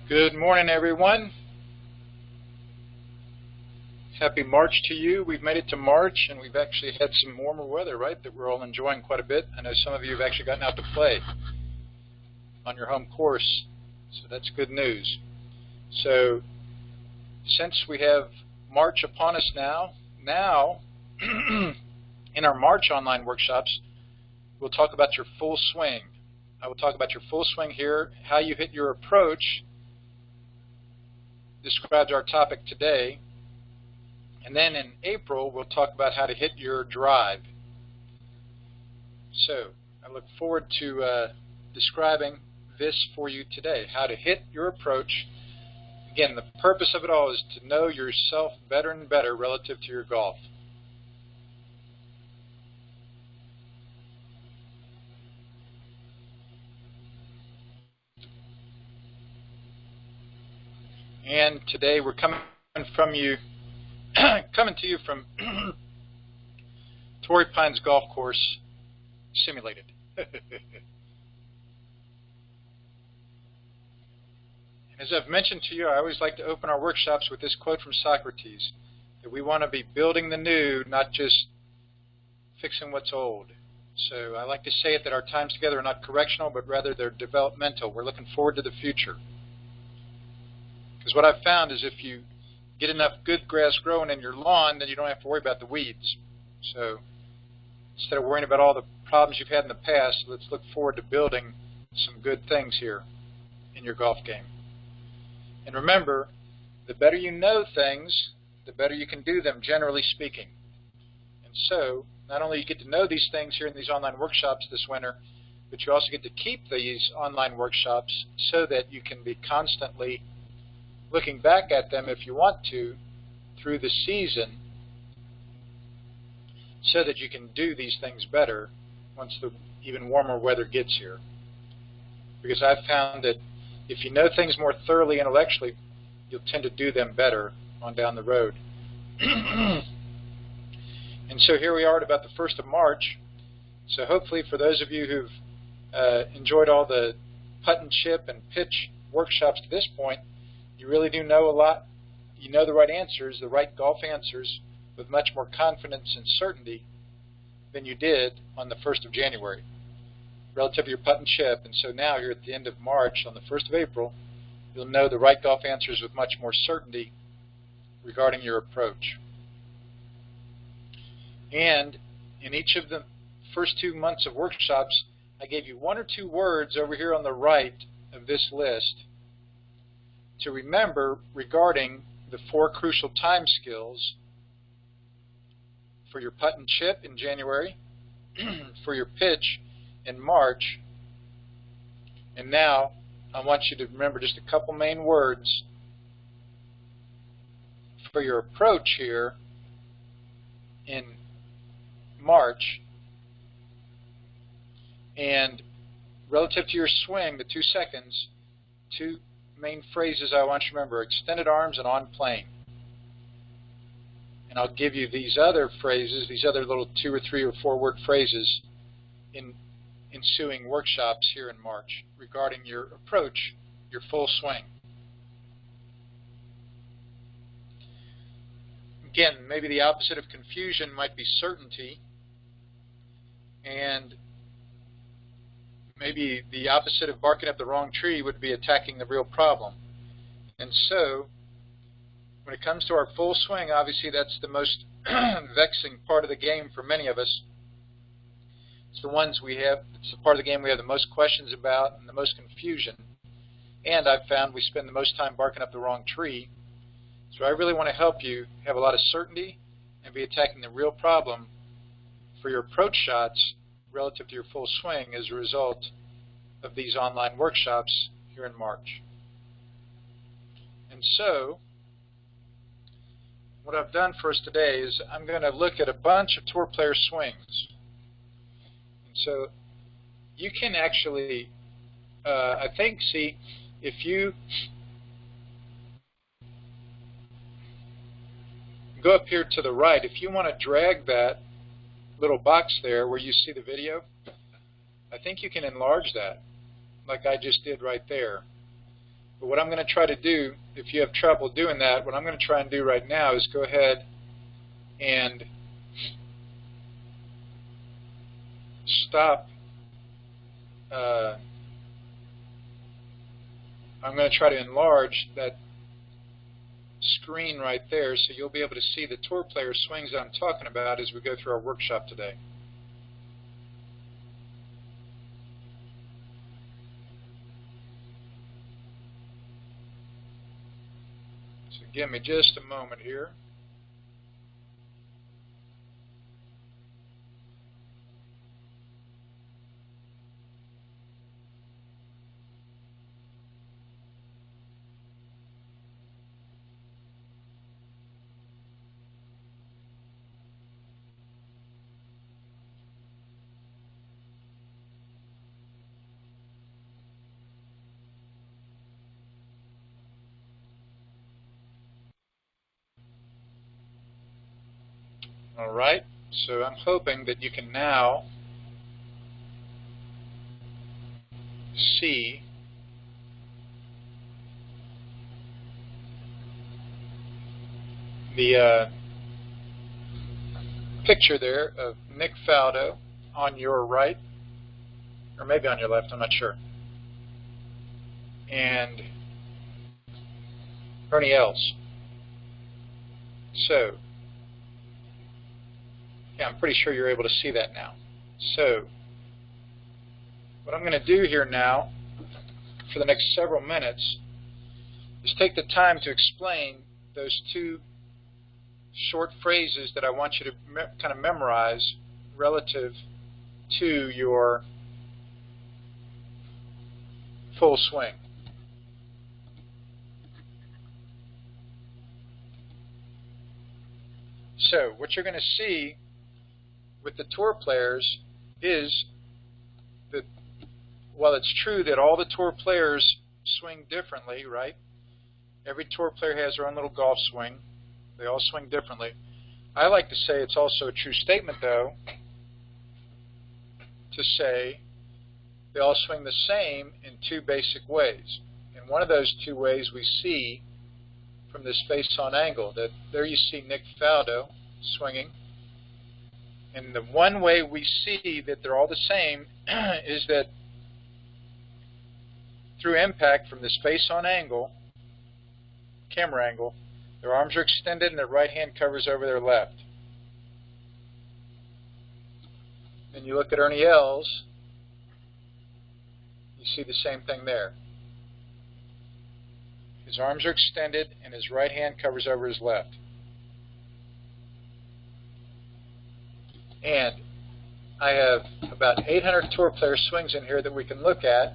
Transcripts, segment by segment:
Good morning, everyone. Happy March to you. We've made it to March, and we've actually had some warmer weather, right, that we're all enjoying quite a bit. I know some of you have actually gotten out to play on your home course, so that's good news. So since we have March upon us now in our March online workshops, we'll talk about your full swing. I will talk about your full swing here, how you hit your approach, describes our topic today, and then in April we'll talk about how to hit your drive. So I look forward to describing this for you today, how to hit your approach. Again, the purpose of it all is to know yourself better and better relative to your golf. And today we're coming to you from Torrey Pines Golf Course Simulated. As I've mentioned to you, I always like to open our workshops with this quote from Socrates, that we want to be building the new, not just fixing what's old. So I like to say it that our times together are not correctional, but rather they're developmental. We're looking forward to the future. Because what I've found is if you get enough good grass growing in your lawn, then you don't have to worry about the weeds. So instead of worrying about all the problems you've had in the past, let's look forward to building some good things here in your golf game. And remember, the better you know things, the better you can do them, generally speaking. And so not only you get to know these things here in these online workshops this winter, but you also get to keep these online workshops so that you can be constantly looking back at them, if you want to, through the season, so that you can do these things better once the even warmer weather gets here. Because I've found that if you know things more thoroughly intellectually, you'll tend to do them better on down the road. And so here we are at about the 1st of March. So hopefully for those of you who've enjoyed all the putt and chip and pitch workshops to this point, you really do know a lot. You know the right answers, the right golf answers, with much more confidence and certainty than you did on the 1st of January relative to your putt and chip. And so now here at the end of March, on the 1st of April, you'll know the right golf answers with much more certainty regarding your approach. And in each of the first 2 months of workshops, I gave you 1 or 2 words over here on the right of this list to remember regarding the 4 crucial time skills for your putt and chip in January, for your pitch in March, and now I want you to remember just a couple main words for your approach here in March. And relative to your swing, the 2 seconds, 2 main phrases I want you to remember: extended arms and on plane. And I'll give you these other phrases, these other little 2 or 3 or 4 word phrases in ensuing workshops here in March regarding your approach, your full swing. Again, maybe the opposite of confusion might be certainty, and maybe the opposite of barking up the wrong tree would be attacking the real problem. And so when it comes to our full swing, obviously that's the most vexing part of the game for many of us. It's the part of the game we have the most questions about and the most confusion. And I've found we spend the most time barking up the wrong tree. So I really want to help you have a lot of certainty and be attacking the real problem for your approach shots relative to your full swing as a result of these online workshops here in March. And so what I've done for us today is I'm going to look at a bunch of tour player swings. And so you can actually, I think, see, if you go up here to the right, if you want to drag that little box there where you see the video, I think you can enlarge that like I just did right there. But what I'm going to try to do, if you have trouble doing that, what I'm going to try and do right now is go ahead and stop. I'm going to try to enlarge that screen right there so you'll be able to see the tour player swings that I'm talking about as we go through our workshop today. So give me just a moment here. Alright, so I'm hoping that you can now see the picture there of Nick Faldo on your right, or maybe on your left, I'm not sure, and Ernie Els. So, yeah, I'm pretty sure you're able to see that now. So, what I'm going to do here now, for the next several minutes, is take the time to explain those two short phrases that I want you to kind of memorize relative to your full swing. So, what you're going to see with the tour players is that while it's true that all the tour players swing differently, right? Every tour player has their own little golf swing. They all swing differently. I like to say it's also a true statement, though, to say they all swing the same in two basic ways. And one of those two ways we see from this face-on angle. That there you see Nick Faldo swinging. And the one way we see that they're all the same is that through impact from this face-on angle, camera angle, their arms are extended and their right hand covers over their left. And you look at Ernie Els, you see the same thing there. His arms are extended and his right hand covers over his left. And I have about 800 tour player swings in here that we can look at.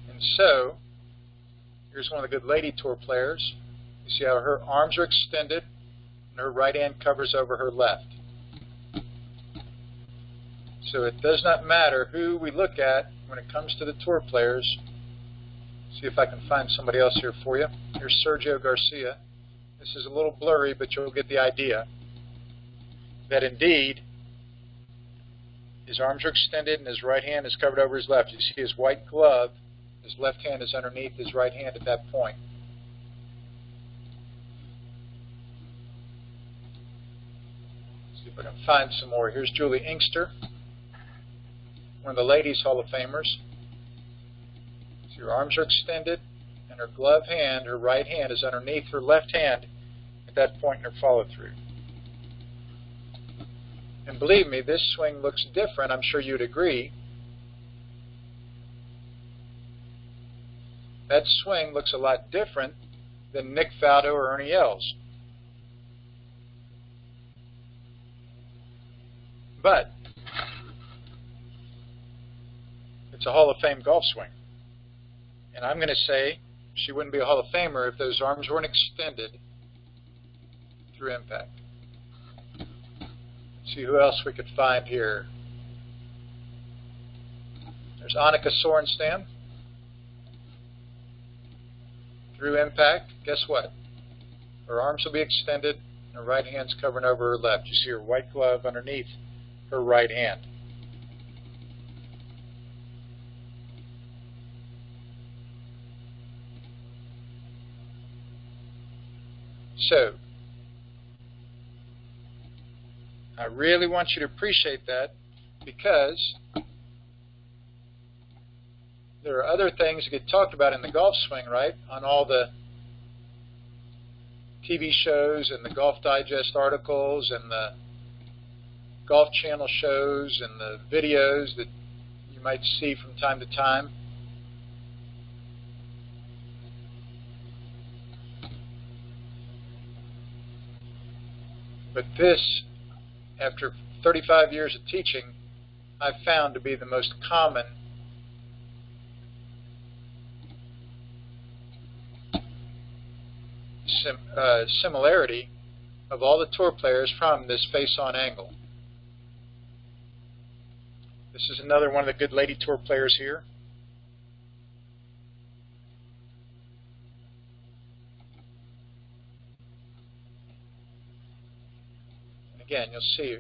And so, here's one of the good lady tour players. You see how her arms are extended and her right hand covers over her left. So it does not matter who we look at when it comes to the tour players. See if I can find somebody else here for you. Here's Sergio Garcia. This is a little blurry, but you'll get the idea. That indeed, his arms are extended and his right hand is covered over his left. You see his white glove, his left hand is underneath his right hand at that point. See if I can find some more. Here's Julie Inkster, one of the ladies Hall of Famers. So her arms are extended and her glove hand, her right hand, is underneath her left hand at that point in her follow-through. And believe me, this swing looks different. I'm sure you'd agree. That swing looks a lot different than Nick Faldo or Ernie Els. But it's a Hall of Fame golf swing. And I'm going to say she wouldn't be a Hall of Famer if those arms weren't extended through impact. Let's see who else we could find here. There's Annika Sorenstam. Through impact, guess what? Her arms will be extended and her right hand's covering over her left. You see her white glove underneath her right hand. So I really want you to appreciate that, because there are other things that get talked about in the golf swing, right? On all the TV shows and the Golf Digest articles and the Golf Channel shows and the videos that you might see from time to time. But this, after 35 years of teaching, I've found to be the most common similarity of all the tour players from this face-on angle. This is another one of the good lady tour players here. And again, you'll see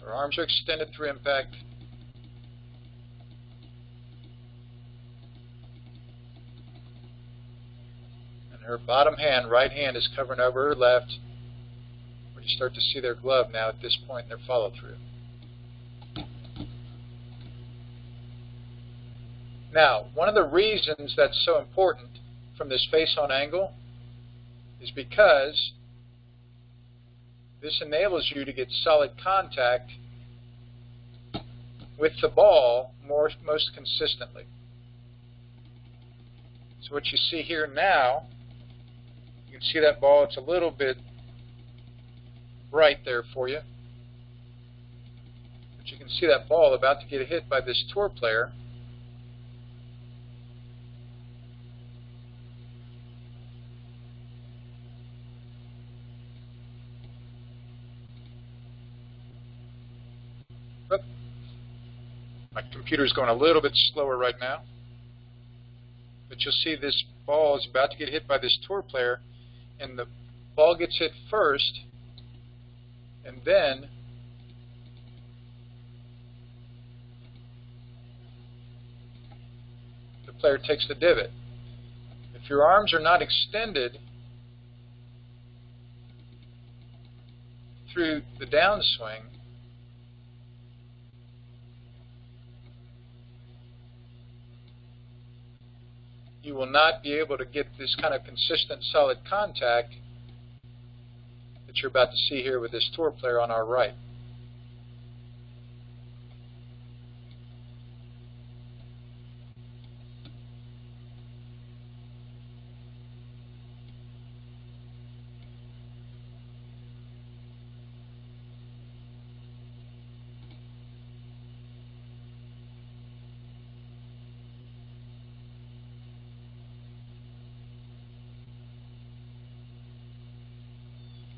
her arms are extended through impact. Her bottom hand, right hand, is covering over her left, where you start to see their glove now at this point in their follow-through. Now, one of the reasons that's so important from this face-on angle is because this enables you to get solid contact with the ball most consistently. So what you see here now, you can see that ball, it's a little bit bright there for you. But you can see that ball about to get hit by this tour player. Oop. My computer's going a little bit slower right now. But you'll see this ball is about to get hit by this tour player, and the ball gets hit first, and then the player takes the divot. If your arms are not extended through the downswing, you will not be able to get this kind of consistent, solid contact that you're about to see here with this tour player on our right.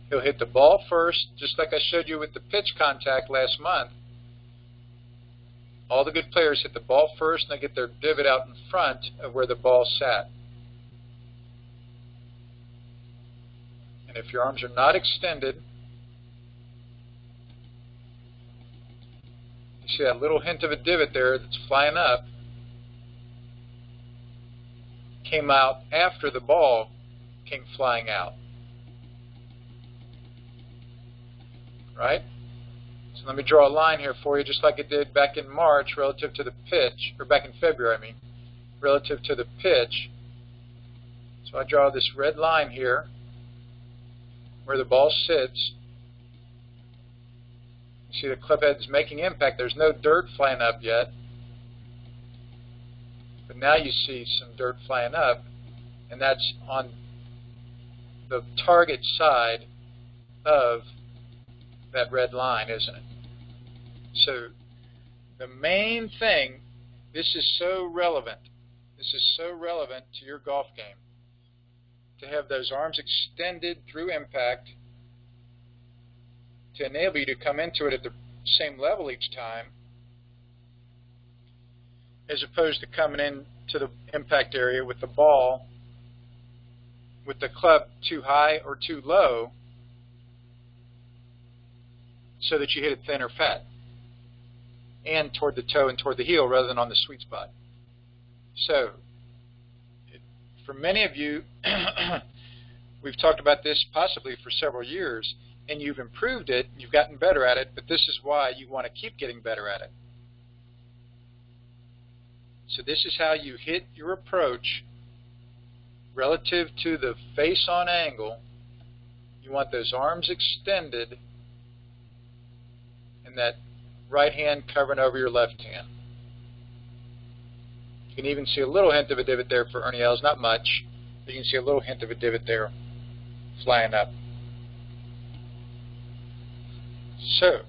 He'll hit the ball first, just like I showed you with the pitch contact last month. All the good players hit the ball first, and they get their divot out in front of where the ball sat. And if your arms are not extended, you see that little hint of a divot there that's flying up, came out after the ball came flying out. Right? So let me draw a line here for you, just like it did back in March relative to the pitch, or back in February, I mean, relative to the pitch. So I draw this red line here where the ball sits. You see the club head's making impact. There's no dirt flying up yet. But now you see some dirt flying up, and that's on the target side of that red line, isn't it? So the main thing, this is so relevant. This is so relevant to your golf game, to have those arms extended through impact to enable you to come into it at the same level each time, as opposed to coming into the impact area with the ball, with the club too high or too low, so that you hit it thin or fat, and toward the toe and toward the heel rather than on the sweet spot. So, for many of you, we've talked about this possibly for several years, and you've improved it, you've gotten better at it, but this is why you want to keep getting better at it. So this is how you hit your approach relative to the face-on angle. You want those arms extended and that right hand covering over your left hand. You can even see a little hint of a divot there for Ernie Els, not much, but you can see a little hint of a divot there flying up. So,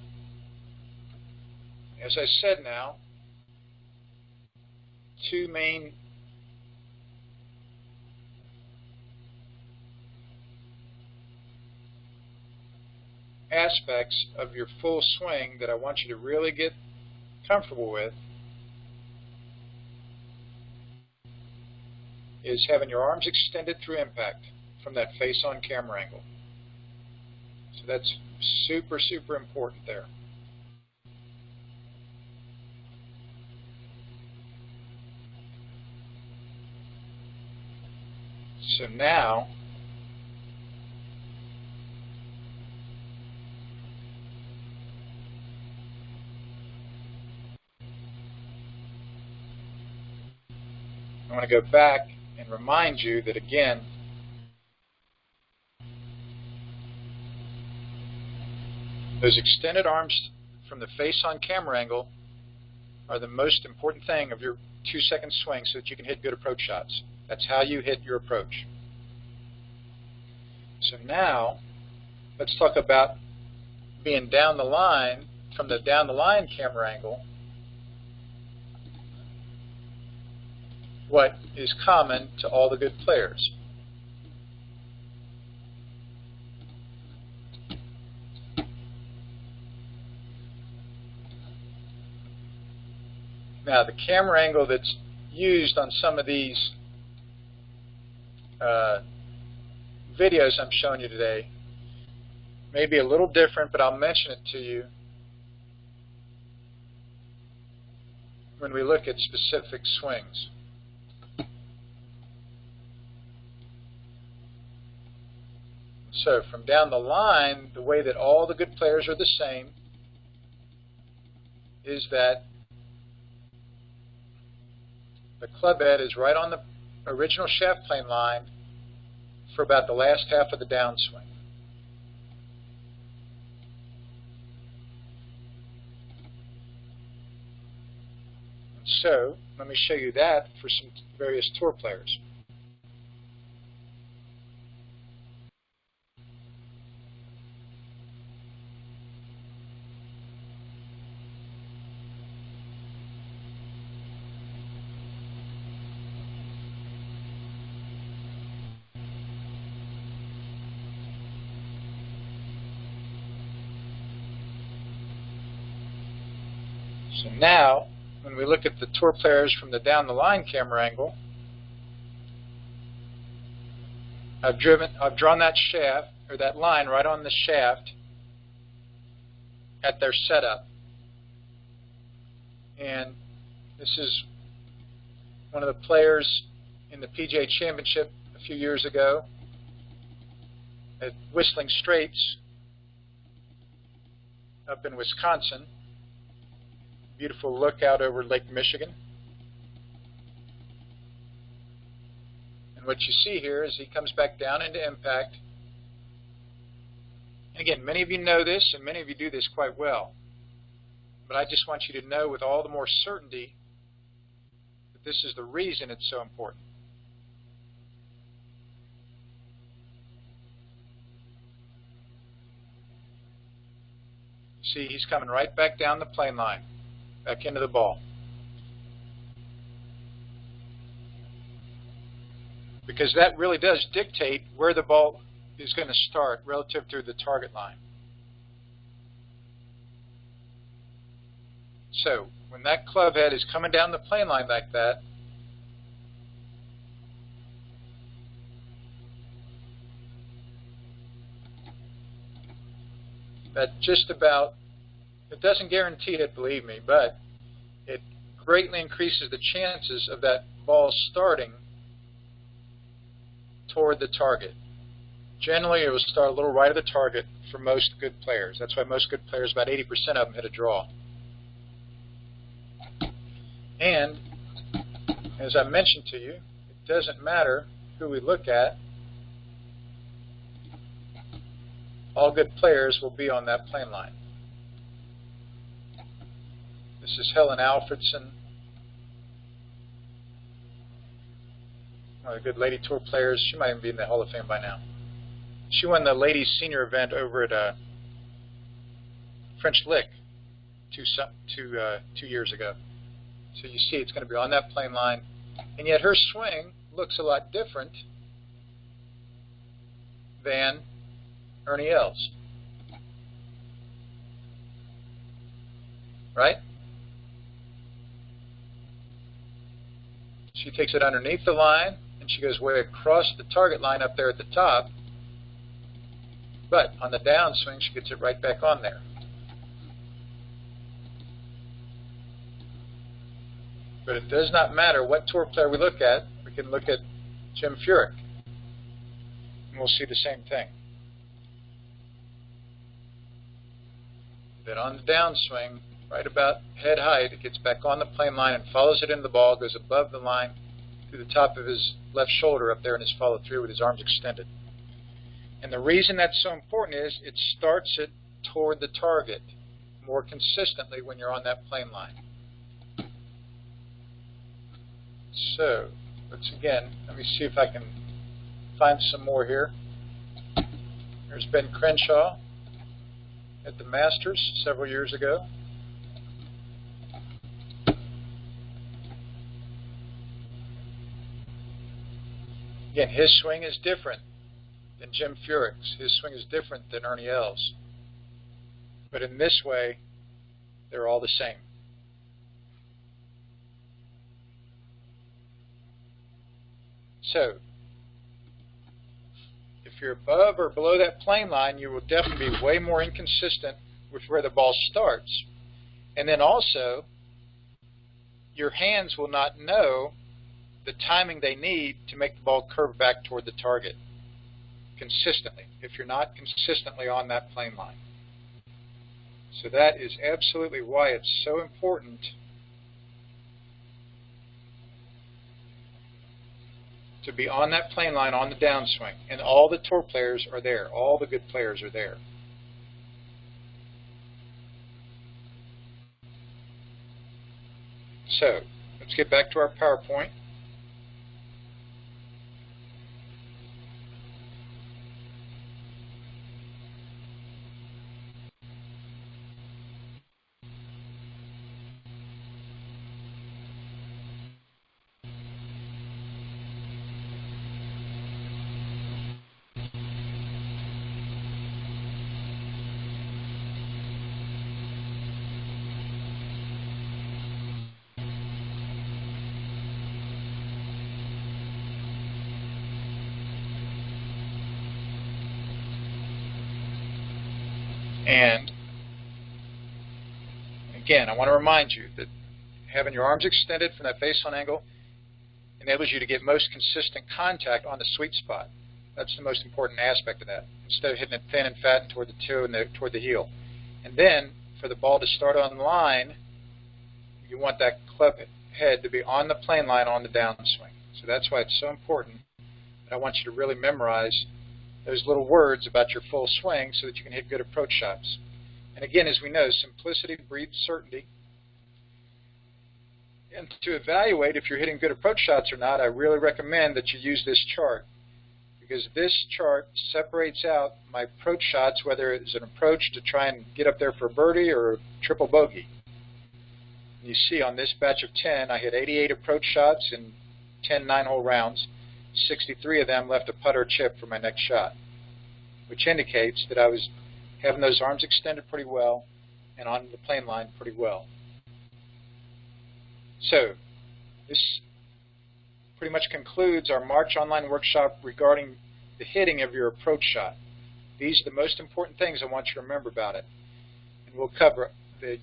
as I said now, two main aspects of your full swing that I want you to really get comfortable with is having your arms extended through impact from that face-on camera angle. So that's super, super important there. So now, I want to go back and remind you that, again, those extended arms from the face-on camera angle are the most important thing of your 2-second swing so that you can hit good approach shots. That's how you hit your approach. So now, let's talk about being down the line, from the down the line camera angle, what is common to all the good players. Now, the camera angle that's used on some of these videos I'm showing you today may be a little different, but I'll mention it to you when we look at specific swings. So from down the line, the way that all the good players are the same is that the club head is right on the original shaft plane line for about the last half of the downswing. And so let me show you that for some various tour players. So now, when we look at the tour players from the down the line camera angle, I've drawn that shaft, or that line right on the shaft at their setup. And this is one of the players in the PGA Championship a few years ago at Whistling Straits up in Wisconsin. Beautiful look out over Lake Michigan. And what you see here is he comes back down into impact. And again, many of you know this, and many of you do this quite well. But I just want you to know with all the more certainty that this is the reason it's so important. See, he's coming right back down the plane line, back into the ball. Because that really does dictate where the ball is going to start relative to the target line. So, when that club head is coming down the plane line like that, that just about, it doesn't guarantee it, believe me, but it greatly increases the chances of that ball starting toward the target. generally it will start a little right of the target for most good players. That's why most good players, about 80% of them, hit a draw. And as I mentioned to you, it doesn't matter who we look at. All good players will be on that plane line. This is Helen Alfredson, one of the good lady tour players. She might even be in the Hall of Fame by now. She won the ladies senior event over at French Lick two years ago. So you see it's going to be on that plane line, and yet her swing looks a lot different than Ernie Els. Right? She takes it underneath the line, and she goes way across the target line up there at the top. But on the downswing, she gets it right back on there. But it does not matter what tour player we look at. We can look at Jim Furyk, and we'll see the same thing. Then on the downswing, right about head height, it gets back on the plane line and follows it into the ball, goes above the line through the top of his left shoulder up there in his follow-through with his arms extended. And the reason that's so important is it starts it toward the target more consistently when you're on that plane line. So, let me see if I can find some more here. There's Ben Crenshaw at the Masters several years ago. Again, his swing is different than Jim Furyk's. His swing is different than Ernie Els. But in this way, they're all the same. So, if you're above or below that plane line, you will definitely be way more inconsistent with where the ball starts. And then also, your hands will not know the timing they need to make the ball curve back toward the target consistently, if you're not consistently on that plane line. So that is absolutely why it's so important to be on that plane line on the downswing. And all the tour players are there. All the good players are there. So, let's get back to our PowerPoint. And again, I want to remind you that having your arms extended from that baseline angle enables you to get most consistent contact on the sweet spot. That's the most important aspect of that, instead of hitting it thin and fat and toward the toe and toward the heel. And then, for the ball to start on line, you want that club head to be on the plane line on the downswing. So that's why it's so important that I want you to really memorize those little words about your full swing so that you can hit good approach shots. And again, as we know, simplicity breeds certainty. And to evaluate if you're hitting good approach shots or not, I really recommend that you use this chart, because this chart separates out my approach shots, whether it's an approach to try and get up there for a birdie or a triple bogey. And you see on this batch of 10, I hit 88 approach shots in 10 9-hole rounds. 63 of them left a putt or chip for my next shot, which indicates that I was having those arms extended pretty well and on the plane line pretty well. So this pretty much concludes our March online workshop regarding the hitting of your approach shot. These are the most important things I want you to remember about it. And we'll cover the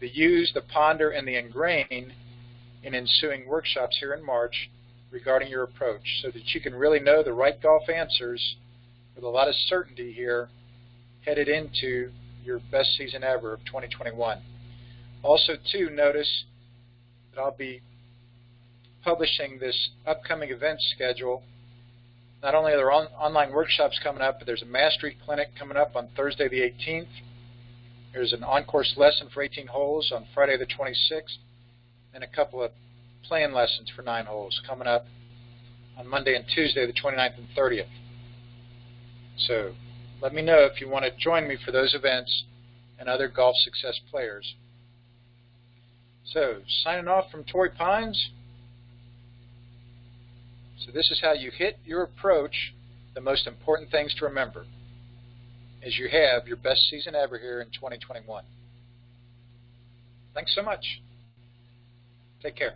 use, the ponder, and the ingrain in ensuing workshops here in March regarding your approach, so that you can really know the right golf answers with a lot of certainty here headed into your best season ever of 2021. Also, too, notice that I'll be publishing this upcoming event schedule. Not only are there online workshops coming up, but there's a mastery clinic coming up on Thursday the 18th. There's an on-course lesson for 18 holes on Friday the 26th, and a couple of playing lessons for 9 holes coming up on Monday and Tuesday the 29th and 30th. So let me know if you want to join me for those events and other golf success players. So, signing off from Torrey Pines. So this is how you hit your approach. The most important things to remember is you have your best season ever here in 2021. Thanks so much. Take care.